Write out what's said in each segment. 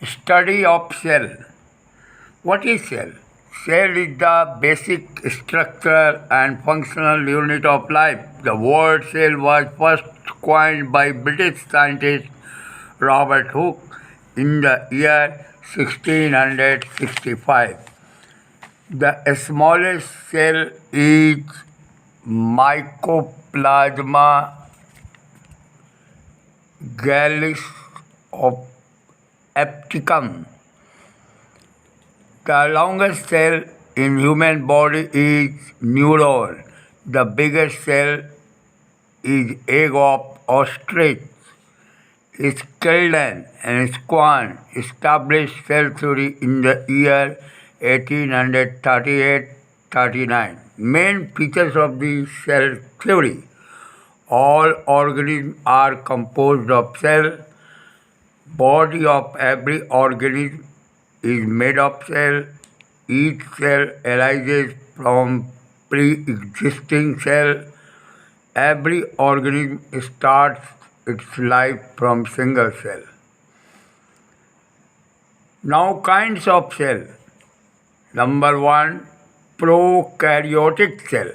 Study of cell. What is cell? Cell is the basic structural and functional unit of life. The word cell was first coined by British scientist Robert Hooke in the year 1665. The smallest cell is Mycoplasma gallis of apticum. The longest cell in human body is neuron. The biggest cell is egg of ostrich. Skeldon and Swan established cell theory in the year 1838-39. Main features of the cell theory. All organisms are composed of cells. Body of every organism is made of cell. Each cell arises from pre-existing cell. Every organism starts its life from single cell. Now kinds of cell. Number 1, prokaryotic cell.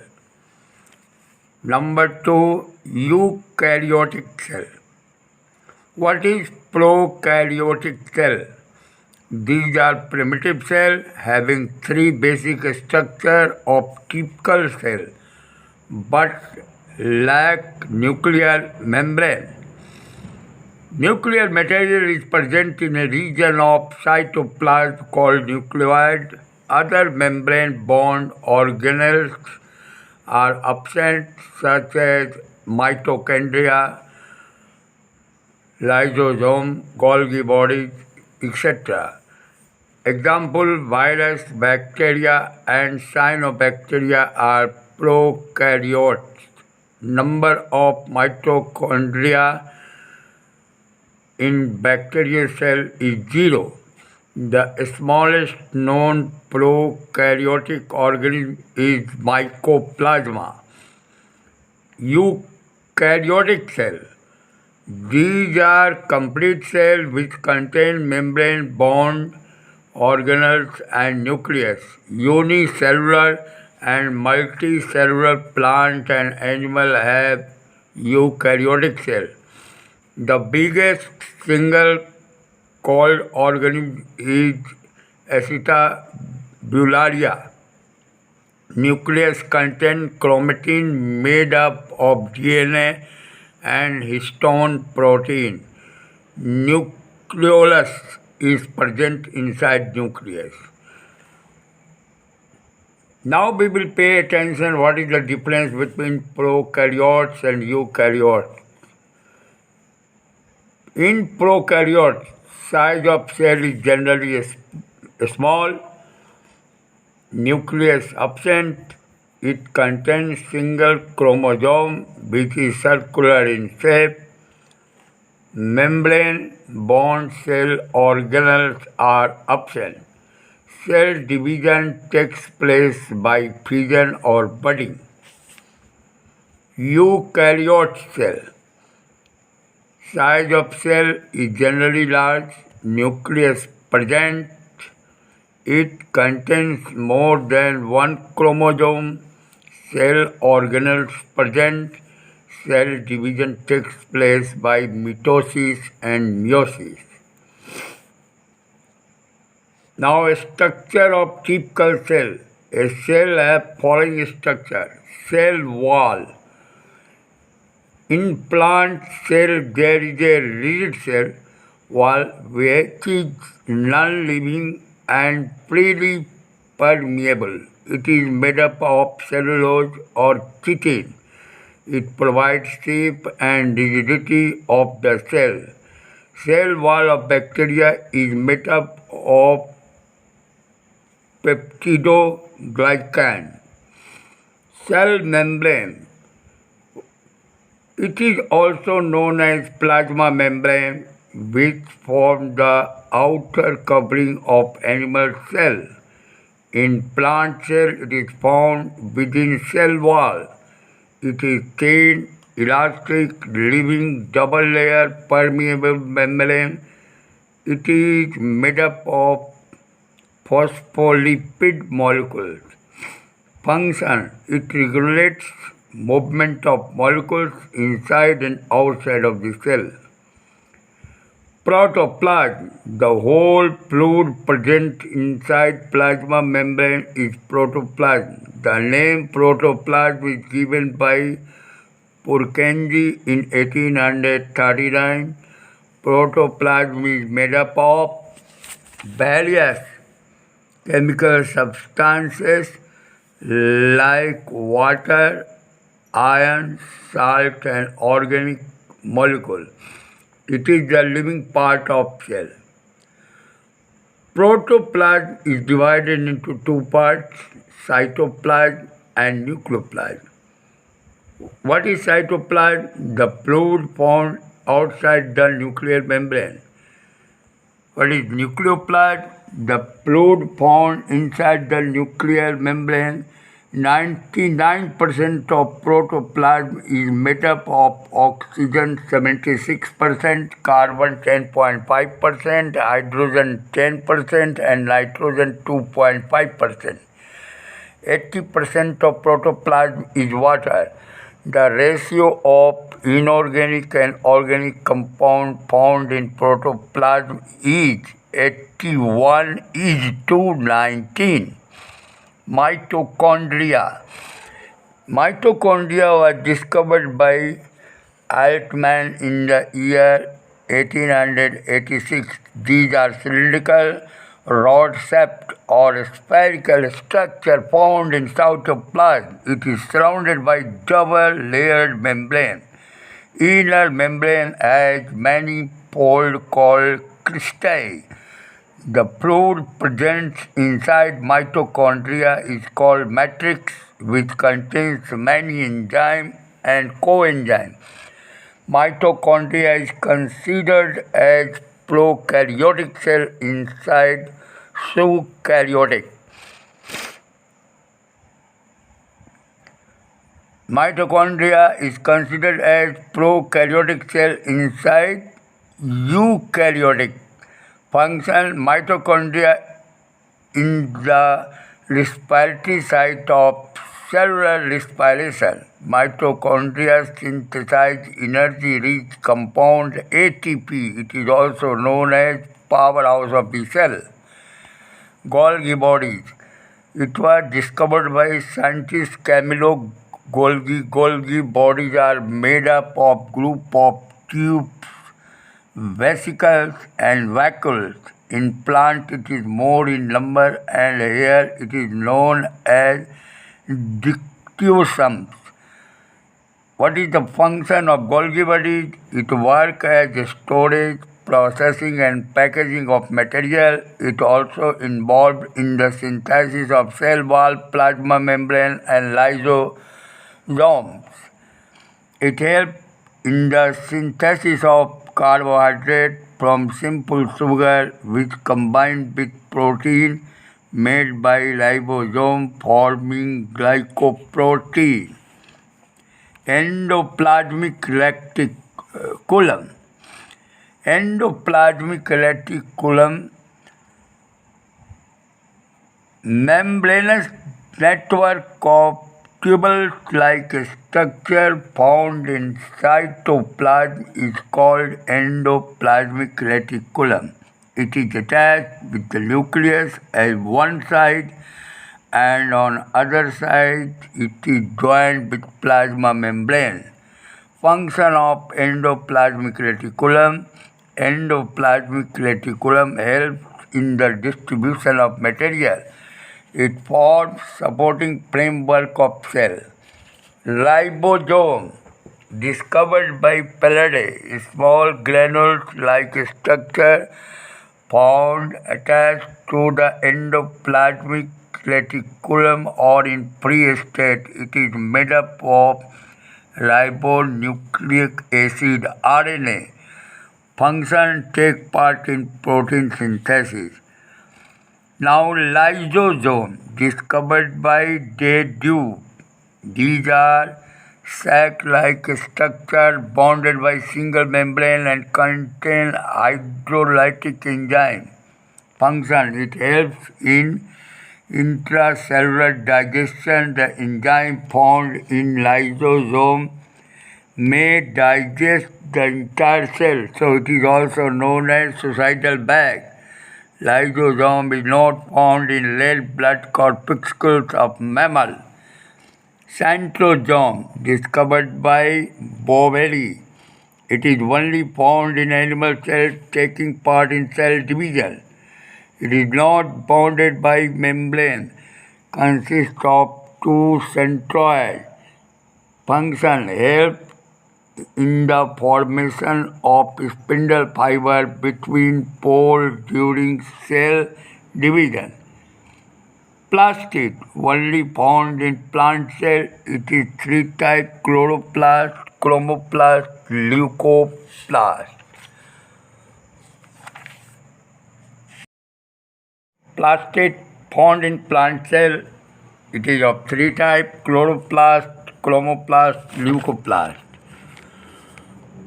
Number 2, eukaryotic cell. What is prokaryotic cell? These are primitive cells having three basic structures of typical cell but lack nuclear membrane. Nuclear material is present in a region of cytoplasm called nucleoid. Other membrane-bound organelles are absent, such as mitochondria, lysosome, Golgi bodies, etc. Example: virus, bacteria, and cyanobacteria are prokaryotes. Number of mitochondria in bacterial cell is 0. The smallest known prokaryotic organism is Mycoplasma. Eukaryotic cell. These are complete cells which contain membrane-bound organelles and nucleus. Unicellular and multicellular plant and animal have eukaryotic cell. The biggest single celled organism is Acetabularia. Nucleus contains chromatin made up of DNA and histone protein. Nucleolus is present inside nucleus. Now we will pay attention what is the difference between prokaryotes and eukaryotes. In prokaryotes, size of cell is generally small, nucleus absent. It contains single chromosome which is circular in shape. Membrane-bound cell organelles are absent. Cell division takes place by fission or budding. Eukaryote cell. Size of cell is generally large, nucleus present. It contains more than one chromosome. Cell organelles present. Cell division takes place by mitosis and meiosis. Now, a structure of typical cell. A cell has following structure. Cell wall. In plant cell, there is a rigid cell wall which is non-living and freely permeable. It is made up of cellulose or chitin. It provides shape and rigidity of the cell. Cell wall of bacteria is made up of peptidoglycan. Cell membrane. It is also known as plasma membrane, which forms the outer covering of animal cell. In plant cell, it is found within cell wall. It is thin, elastic, living double-layer permeable membrane It is made up of phospholipid molecules. Function: it regulates movement of molecules inside and outside of the cell. Protoplasm: the whole fluid present inside plasma membrane is protoplasm. The name protoplasm is given by Purkinje in 1839. Protoplasm is made up of various chemical substances like water, iron, salt, and organic molecule. It is the living part of cell. Protoplasm is divided into two parts, cytoplasm and nucleoplasm. What is cytoplasm? The fluid found outside the nuclear membrane. What is nucleoplasm? The fluid found inside the nuclear membrane. 99% of protoplasm is made up of oxygen 76%, carbon 10.5%, hydrogen 10%, and nitrogen 2.5%. 80% of protoplasm is water. The ratio of inorganic and organic compound found in protoplasm is 81:19. Mitochondria. Mitochondria was discovered by Altman in the year 1886. These are cylindrical, rod-shaped or spherical structure found in cytoplasm. It is surrounded by double-layered membrane. Inner membrane has many folds called cristae. The fluid present inside mitochondria is called matrix, which contains many enzymes and coenzymes. Mitochondria is considered as prokaryotic cell inside eukaryotic. Mitochondria is considered as prokaryotic cell inside eukaryotic. Function: mitochondria in the respiratory site of cellular respiration. Mitochondria synthesize energy-rich compound ATP. It is also known as powerhouse of the cell. Golgi bodies. It was discovered by scientist Camillo Golgi. Golgi bodies are made up of group of tubes, vesicles, and vacuoles. In plant it is more in number, and here it is known as dictyosomes. What is the function of Golgi bodies? It works as storage, processing, and packaging of material. It also involved in the synthesis of cell wall, plasma membrane, and lysosomes. It helps in the synthesis of carbohydrate from simple sugar, which combined with protein made by ribosome, forming glycoprotein. Endoplasmic reticulum. Endoplasmic reticulum, membranous network of tubule-like structure found in cytoplasm, is called endoplasmic reticulum. It is attached with the nucleus at one side, and on other side it is joined with plasma membrane. Function of endoplasmic reticulum. Endoplasmic reticulum helps in the distribution of material. It forms supporting framework of cell. Ribosome, discovered by Pallade, small granules-like structure found attached to the endoplasmic reticulum or in free state. It is made up of ribonucleic acid, RNA. Function: take part in protein synthesis. Now, lysosome, discovered by De Duve. These are sac-like structure bounded by single membrane and contain hydrolytic enzyme. Function: it helps in intracellular digestion. The enzyme found in lysosome may digest the entire cell, so it is also known as societal bag. Lysosome is not found in red blood corpuscles of mammal. Centrosome, discovered by Boveri. It is only found in animal cells taking part in cell division. It is not bounded by membrane. Consists of two centroids. Function: help in the formation of spindle fiber between poles during cell division. Plastid, only found in plant cell. It is three types: chloroplast, chromoplast, leucoplast. Plastid, found in plant cell. It is of three types: chloroplast, chromoplast, leucoplast.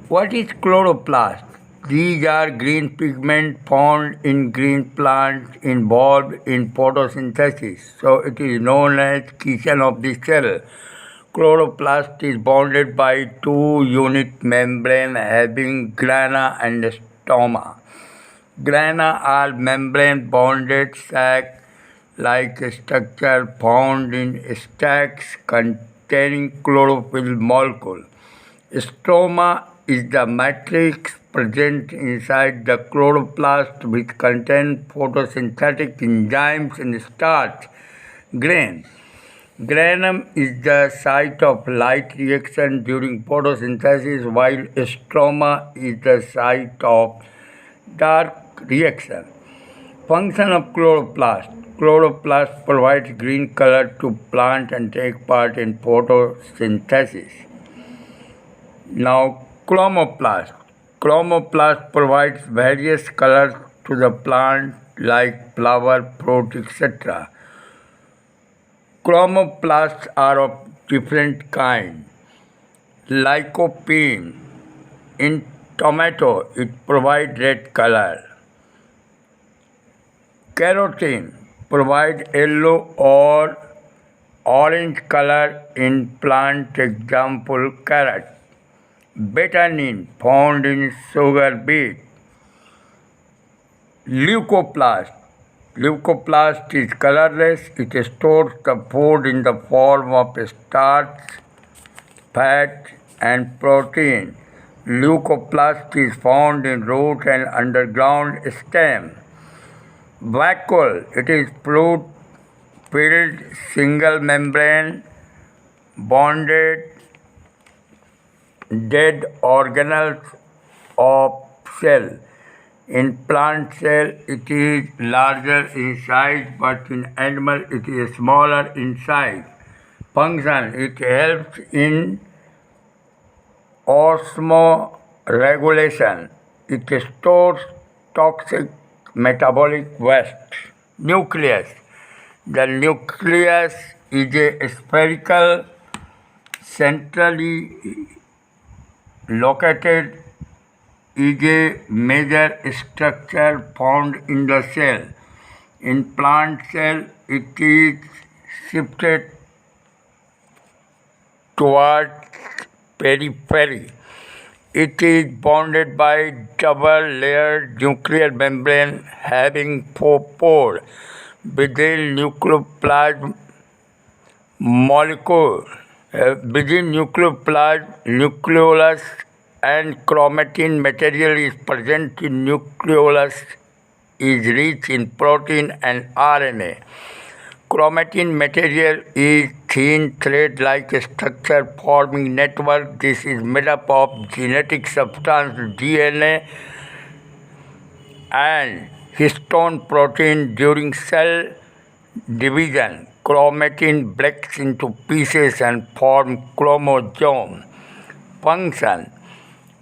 What is chloroplast? These are green pigments found in green plants involved in photosynthesis, so it is known as kitchen of the cell. Chloroplast is bounded by two unit membranes having grana and stoma. Grana are membrane-bounded sac-like structure found in stacks containing chlorophyll molecule. Stroma is the matrix present inside the chloroplast which contains photosynthetic enzymes and starch grain. Granum is the site of light reaction during photosynthesis, while stroma is the site of dark reaction. Function of chloroplast: chloroplast provides green color to plant and take part in photosynthesis. Now, chromoplast. Chromoplast provides various colors to the plant like flower, fruit, etc. Chromoplasts are of different kinds. Lycopene. In tomato, it provides red color. Carotene provides yellow or orange color in plant, example carrot. Betanin, found in sugar beet. Leucoplast. Leucoplast is colorless. It stores the food in the form of starch, fat, and protein. Leucoplast is found in root and underground stem. Vacuole. It is fluid-filled, single membrane, bonded dead organelles of cell. In plant cell, it is larger in size, but in animal, it is smaller in size. Function: it helps in osmoregulation. It stores toxic metabolic waste. Nucleus. The nucleus is a spherical, centrally located is a major structure found in the cell. In plant cell, it is shifted towards periphery. It is bounded by double-layered nuclear membrane having four pores within nucleoplasm molecule. Within nucleoplasm, nucleolus and chromatin material is present in nucleolus is rich in protein and RNA. Chromatin material is thin thread-like structure forming network. This is made up of genetic substance DNA and histone protein. During cell division, chromatin breaks into pieces and form chromosome. Function: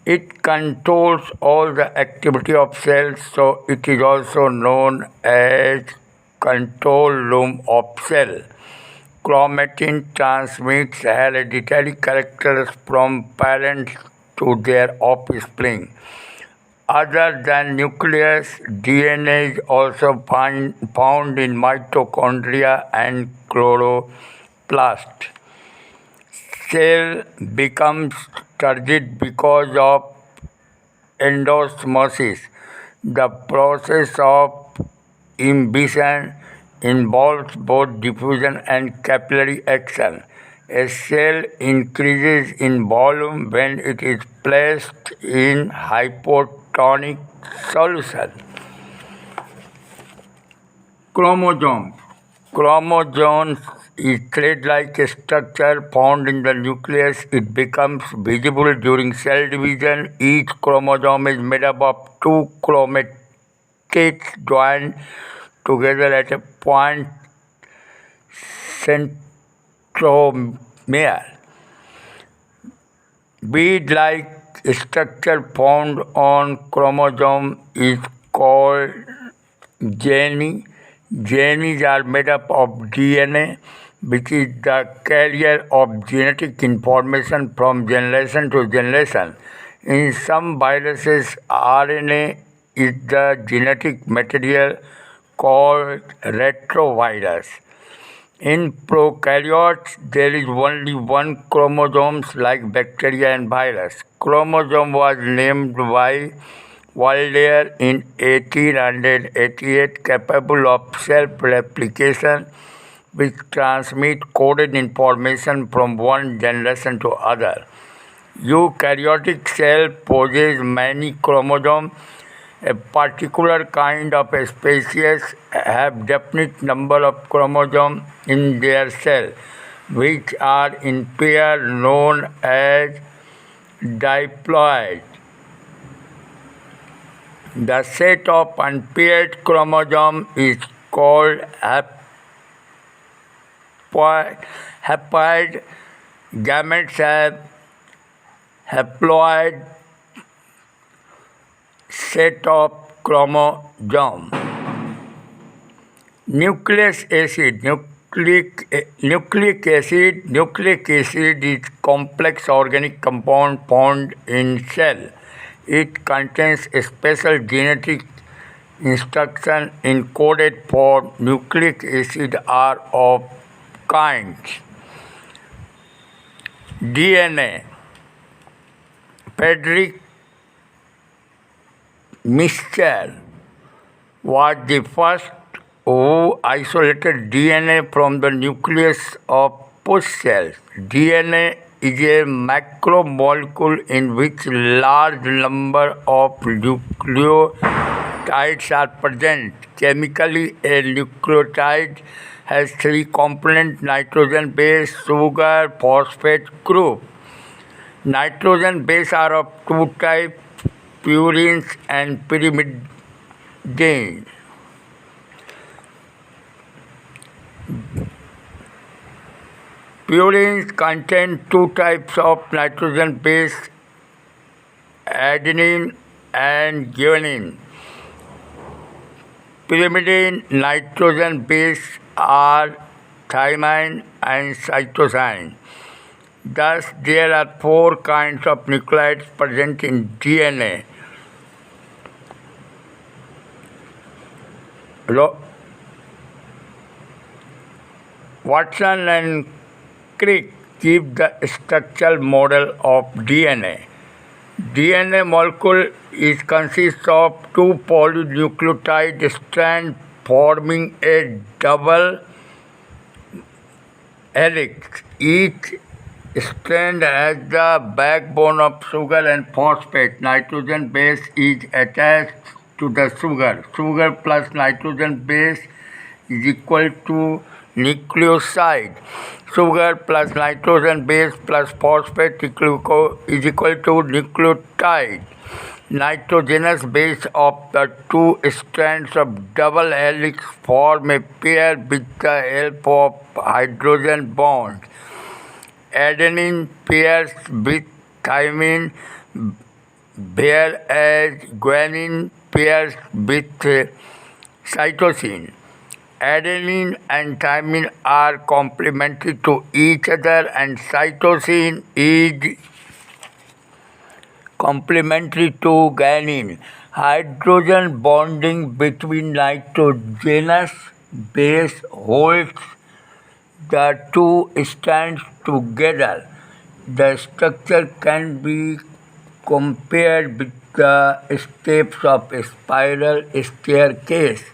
it controls all the activity of cells, so it is also known as control room of cell. chromatin transmits hereditary characters from parents to their offspring. Other than nucleus, DNA is also found in mitochondria and chloroplast. Cell becomes turgid because of endosmosis. The process of imbibition involves both diffusion and capillary action. A cell increases in volume when it is placed in hypotonic solution. Chromosomes. Chromosomes is thread-like structure found in the nucleus. It becomes visible during cell division. Each chromosome is made up of two chromatids joined together at a point centromere. Bead-like structure found on chromosome is called gene. Genes are made up of DNA, which is the carrier of genetic information from generation to generation. In some viruses, RNA is the genetic material called retrovirus. In prokaryotes, there is only one chromosome like bacteria and virus. Chromosome was named by Waldeyer in 1888, capable of self-replication, which transmit coded information from one generation to other. Eukaryotic cell possess many chromosomes. A particular kind of species have definite number of chromosomes in their cell, which are in pair known as diploid. The set of unpaired chromosomes is called haploid. Gametes have haploid set of chromosomes. Nucleic acid. Nucleic acid is complex organic compound found in cell. It contains a special genetic instruction encoded for nucleic acid are of kinds. DNA. Frederick Michel was the first who isolated DNA from the nucleus of push cells. DNA is a macromolecule in which large number of nucleotides are present. Chemically, a nucleotide has three components: nitrogen base, sugar, phosphate group. Nitrogen base are of two types, purines and pyrimidine. Purines contain two types of nitrogen base, adenine and guanine. Pyrimidine nitrogen base are thymine and cytosine. Thus, there are four kinds of nucleides present in DNA. Watson and Crick give the structural model of DNA. DNA molecule consists of two polynucleotide strands forming a double helix. Each strand has the backbone of sugar and phosphate. Nitrogen base is attached to the sugar. Sugar plus nitrogen base is equal to nucleoside. Sugar plus nitrogen base plus phosphate is equal to nucleotide. Nitrogenous base of the two strands of double helix form a pair with the help of hydrogen bonds. Adenine pairs with thymine, whereas guanine pairs with cytosine. Adenine and thymine are complementary to each other, and cytosine is complementary to guanine. Hydrogen bonding between nitrogenous base holds the two strands together. The structure can be compared with the steps of a spiral staircase.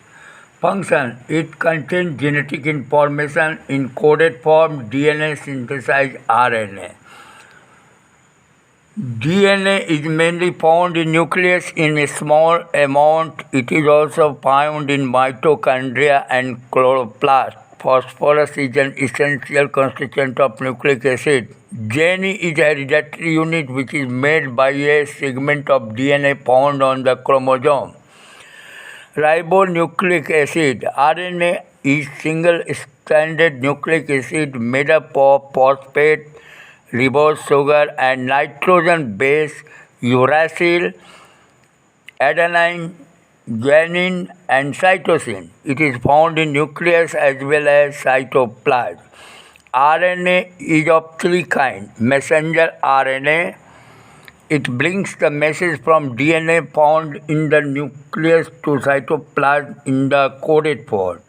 Function: it contains genetic information in coded form. DNA synthesize RNA. DNA is mainly found in nucleus in a small amount. It is also found in mitochondria and chloroplast. Phosphorus is an essential constituent of nucleic acid. Gene is a hereditary unit which is made by a segment of DNA found on the chromosome. Ribonucleic acid. RNA is single-stranded nucleic acid made up of phosphate, ribose sugar, and nitrogen base, uracil, adenine, guanine, and cytosine. It is found in nucleus as well as cytoplasm. RNA is of three kinds. Messenger RNA. It brings the message from DNA found in the nucleus to cytoplasm in the coded form.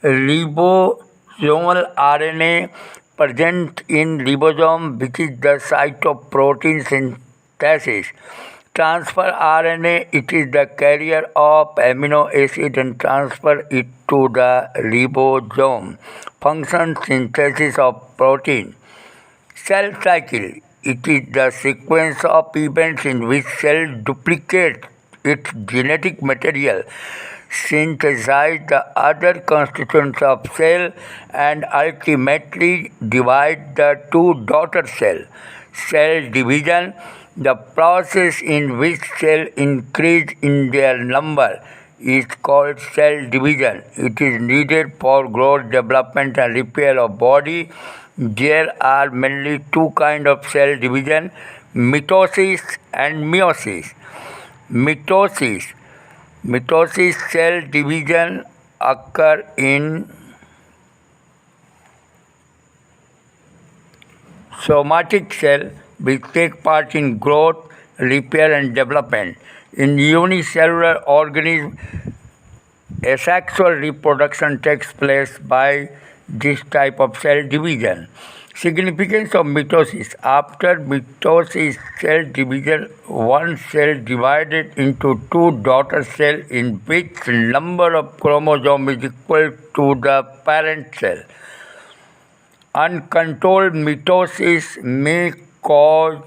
Ribosomal RNA present in ribosome, which is the site of protein synthesis. Transfer RNA, it is the carrier of amino acid and transfer it to the ribosome. Function: synthesis of protein. Cell cycle, it is the sequence of events in which cell duplicates its genetic material, synthesize the other constituents of cell, and ultimately divide the two daughter cells. Cell division, the process in which cells increase in their number, is called cell division. It is needed for growth, development, and repair of body. There are mainly two kinds of cell division: mitosis and meiosis. Mitosis cell division occur in somatic cell which take part in growth, repair, and development. In unicellular organism, asexual reproduction takes place by this type of cell division. Significance of mitosis. After mitosis cell division, one cell divided into two daughter cells in which number of chromosomes is equal to the parent cell. Uncontrolled mitosis may cause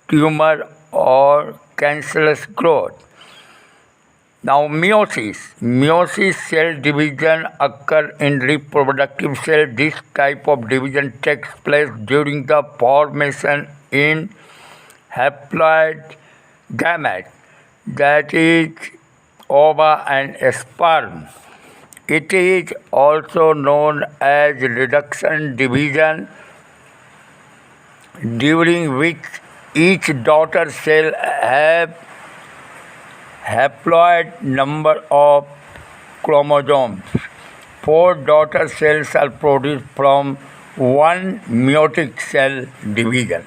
tumor or cancerous growth. Now, meiosis cell division occur in reproductive cell. This type of division takes place during the formation in haploid gamete, that is, ova and sperm. It is also known as reduction division, during which each daughter cell have haploid number of chromosomes. 4 daughter cells are produced from one meiotic cell division.